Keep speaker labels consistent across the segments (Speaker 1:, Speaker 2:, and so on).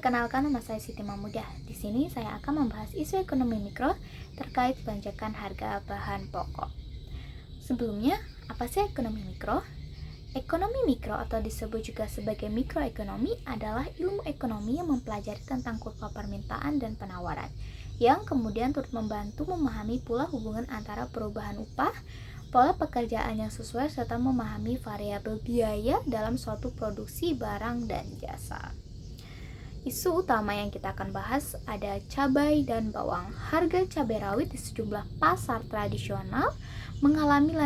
Speaker 1: Kenalkan, nama saya Siti Mamudah. Di sini saya akan membahas isu ekonomi mikro terkait lonjakan harga bahan pokok. Sebelumnya, apa sih ekonomi mikro? Ekonomi mikro atau disebut juga sebagai mikroekonomi adalah ilmu ekonomi yang mempelajari tentang kurva permintaan dan penawaran, yang kemudian turut membantu memahami pula hubungan antara perubahan upah, pola pekerjaan yang sesuai, serta memahami variabel biaya dalam suatu produksi barang dan jasa. Isu utama yang kita akan bahas ada cabai dan bawang. Harga cabai rawit di sejumlah pasar tradisional mengalami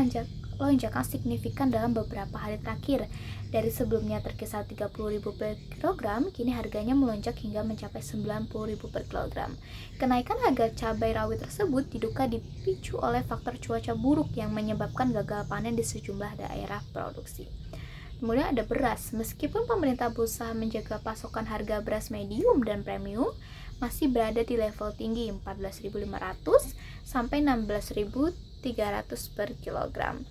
Speaker 1: lonjakan signifikan dalam beberapa hari terakhir. Dari sebelumnya terkisar 30.000 per kilogram, kini harganya melonjak hingga mencapai 90.000 per kilogram. Kenaikan harga cabai rawit tersebut diduga dipicu oleh faktor cuaca buruk yang menyebabkan gagal panen di sejumlah daerah produksi. Kemudian ada beras. Meskipun pemerintah berusaha menjaga pasokan harga beras medium dan premium masih berada di level tinggi 14.500 sampai 16.300 per kilogram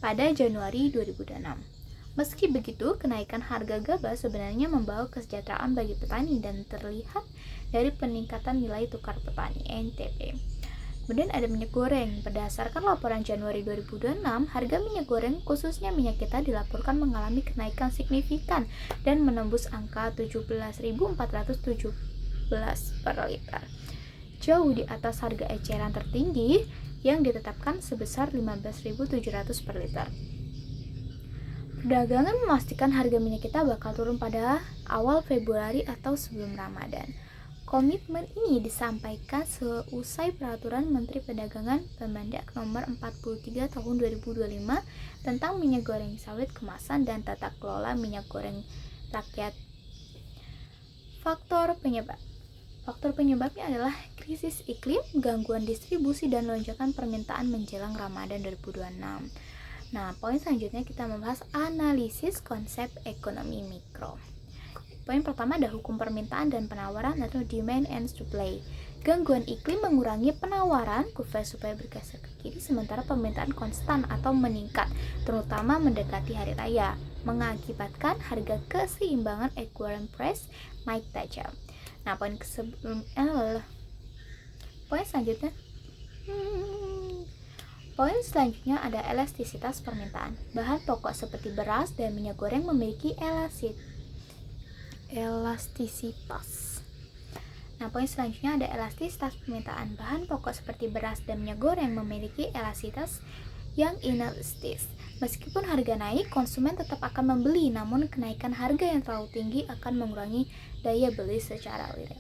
Speaker 1: pada Januari 2006. Meski begitu, kenaikan harga gabah sebenarnya membawa kesejahteraan bagi petani dan terlihat dari peningkatan nilai tukar petani (NTP). Kemudian ada minyak goreng. Berdasarkan laporan Januari 2026, harga minyak goreng khususnya minyak kita dilaporkan mengalami kenaikan signifikan dan menembus angka 17.417 per liter. Jauh di atas harga eceran tertinggi yang ditetapkan sebesar 15.700 per liter. Perdagangan memastikan harga minyak kita bakal turun pada awal Februari atau sebelum Ramadan. Komitmen ini disampaikan seusai Peraturan Menteri Perdagangan Permendak Nomor 43 Tahun 2025 tentang minyak goreng sawit kemasan dan tata kelola minyak goreng rakyat. Faktor penyebabnya adalah krisis iklim, gangguan distribusi, dan lonjakan permintaan menjelang Ramadan 2026. Nah, poin selanjutnya kita membahas analisis konsep ekonomi mikro. Poin pertama ada hukum permintaan dan penawaran atau demand and supply. Gangguan iklim mengurangi penawaran, kurva supaya bergeser ke kiri, sementara permintaan konstan atau meningkat, terutama mendekati hari raya, mengakibatkan harga keseimbangan equilibrium price naik tajam. Nah, Poin selanjutnya ada elastisitas permintaan. Bahan pokok seperti beras dan minyak goreng memiliki elastisitas. Nah, poin selanjutnya ada elastisitas permintaan. Bahan pokok seperti beras dan minyak goreng memiliki elastisitas yang inelastis. Meskipun harga naik, konsumen tetap akan membeli, namun kenaikan harga yang terlalu tinggi akan mengurangi daya beli secara real.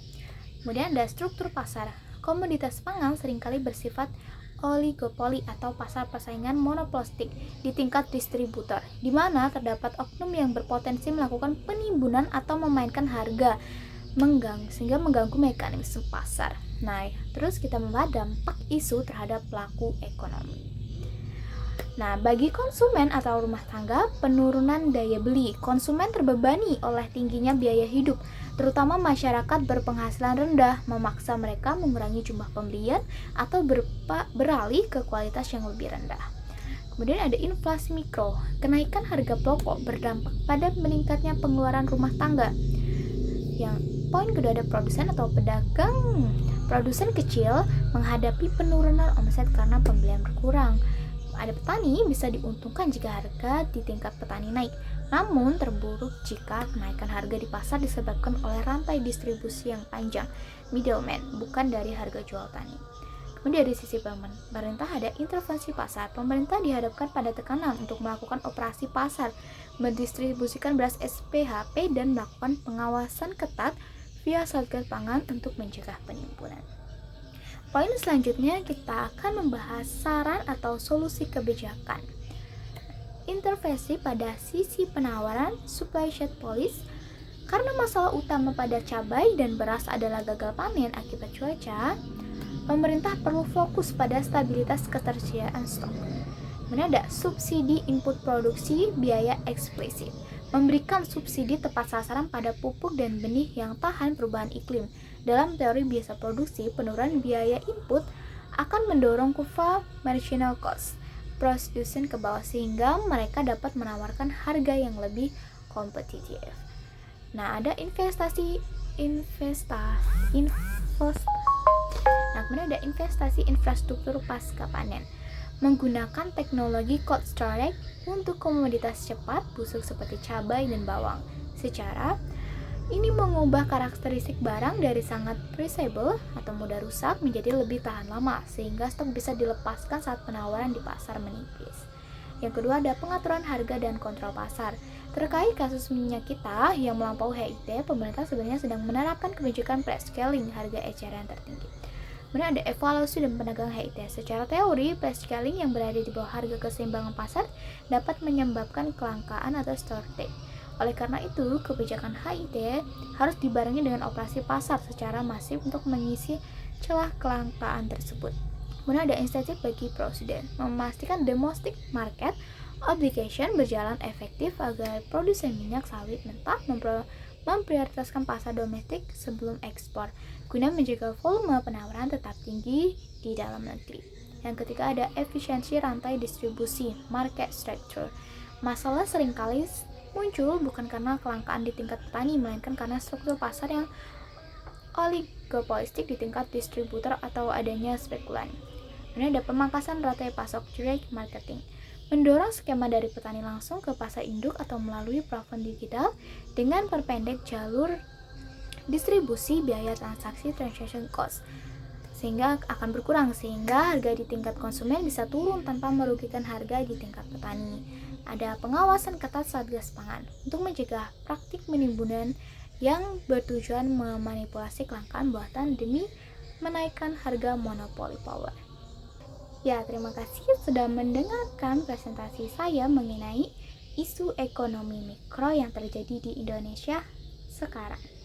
Speaker 1: Kemudian ada struktur pasar. Komoditas pangan seringkali bersifat oligopoli atau pasar persaingan monopolistik di tingkat distributor, di mana terdapat oknum yang berpotensi melakukan penimbunan atau memainkan harga sehingga mengganggu mekanisme pasar. Nah, terus kita membahas dampak isu terhadap pelaku ekonomi. Nah, bagi konsumen atau rumah tangga, penurunan daya beli. Konsumen terbebani oleh tingginya biaya hidup, terutama masyarakat berpenghasilan rendah, memaksa mereka mengurangi jumlah pembelian atau beralih ke kualitas yang lebih rendah. Kemudian ada inflasi mikro. Kenaikan harga pokok berdampak pada meningkatnya pengeluaran rumah tangga. Yang poin kedua ada produsen atau pedagang. Produsen kecil menghadapi penurunan omset karena pembelian berkurang. Ada petani bisa diuntungkan jika harga di tingkat petani naik, namun terburuk jika kenaikan harga di pasar disebabkan oleh rantai distribusi yang panjang, middleman, bukan dari harga jual tani. Kemudian dari sisi pemerintah ada intervensi pasar. Pemerintah dihadapkan pada tekanan untuk melakukan operasi pasar, mendistribusikan beras SPHP, dan melakukan pengawasan ketat via Satgas Pangan untuk mencegah penimbunan. Poin selanjutnya kita akan membahas saran atau solusi kebijakan. Intervensi pada sisi penawaran, supply side policy. Karena masalah utama pada cabai dan beras adalah gagal panen akibat cuaca, pemerintah perlu fokus pada stabilitas ketersediaan stok. Kemudian ada subsidi input produksi biaya eksplisit. Memberikan subsidi tepat sasaran pada pupuk dan benih yang tahan perubahan iklim. Dalam teori biasa produksi, penurunan biaya input akan mendorong kurva marginal cost produsen ke bawah sehingga mereka dapat menawarkan harga yang lebih kompetitif. Nah, ada investasi kemudian ada investasi infrastruktur pasca panen. Menggunakan teknologi cold storage untuk komoditas cepat busuk seperti cabai dan bawang. Secara ini mengubah karakteristik barang dari sangat perishable atau mudah rusak menjadi lebih tahan lama, sehingga stok bisa dilepaskan saat penawaran di pasar menipis. Yang kedua ada pengaturan harga dan kontrol pasar. Terkait kasus minyak kita yang melampaui HIT, pemerintah sebenarnya sedang menerapkan kebijakan price scaling harga eceran tertinggi. Kemudian ada evaluasi dan penegakan HIT. Secara teori, price scaling yang berada di bawah harga keseimbangan pasar dapat menyebabkan kelangkaan atau shortage. Oleh karena itu, kebijakan HIT harus dibarengi dengan operasi pasar secara masif untuk mengisi celah kelangkaan tersebut. Kemudian ada insentif bagi presiden, memastikan domestic market obligation berjalan efektif agar produsen minyak sawit mentah memprioritaskan pasar domestik sebelum ekspor, guna menjaga volume penawaran tetap tinggi di dalam negeri. Yang ketiga ada efisiensi rantai distribusi, market structure. Masalah seringkali muncul bukan karena kelangkaan di tingkat petani, melainkan karena struktur pasar yang oligopolistik di tingkat distributor atau adanya spekulan. Kemudian ada pemangkasan rantai pasok, direct marketing, mendorong skema dari petani langsung ke pasar induk atau melalui platform digital dengan perpendek jalur distribusi biaya transaksi transaction cost, sehingga akan berkurang, sehingga harga di tingkat konsumen bisa turun tanpa merugikan harga di tingkat petani. Ada pengawasan ketat Satgas Pangan untuk mencegah praktik penimbunan yang bertujuan memanipulasi kelangkaan buatan demi menaikkan harga monopoli power. Ya, terima kasih sudah mendengarkan presentasi saya mengenai isu ekonomi mikro yang terjadi di Indonesia sekarang.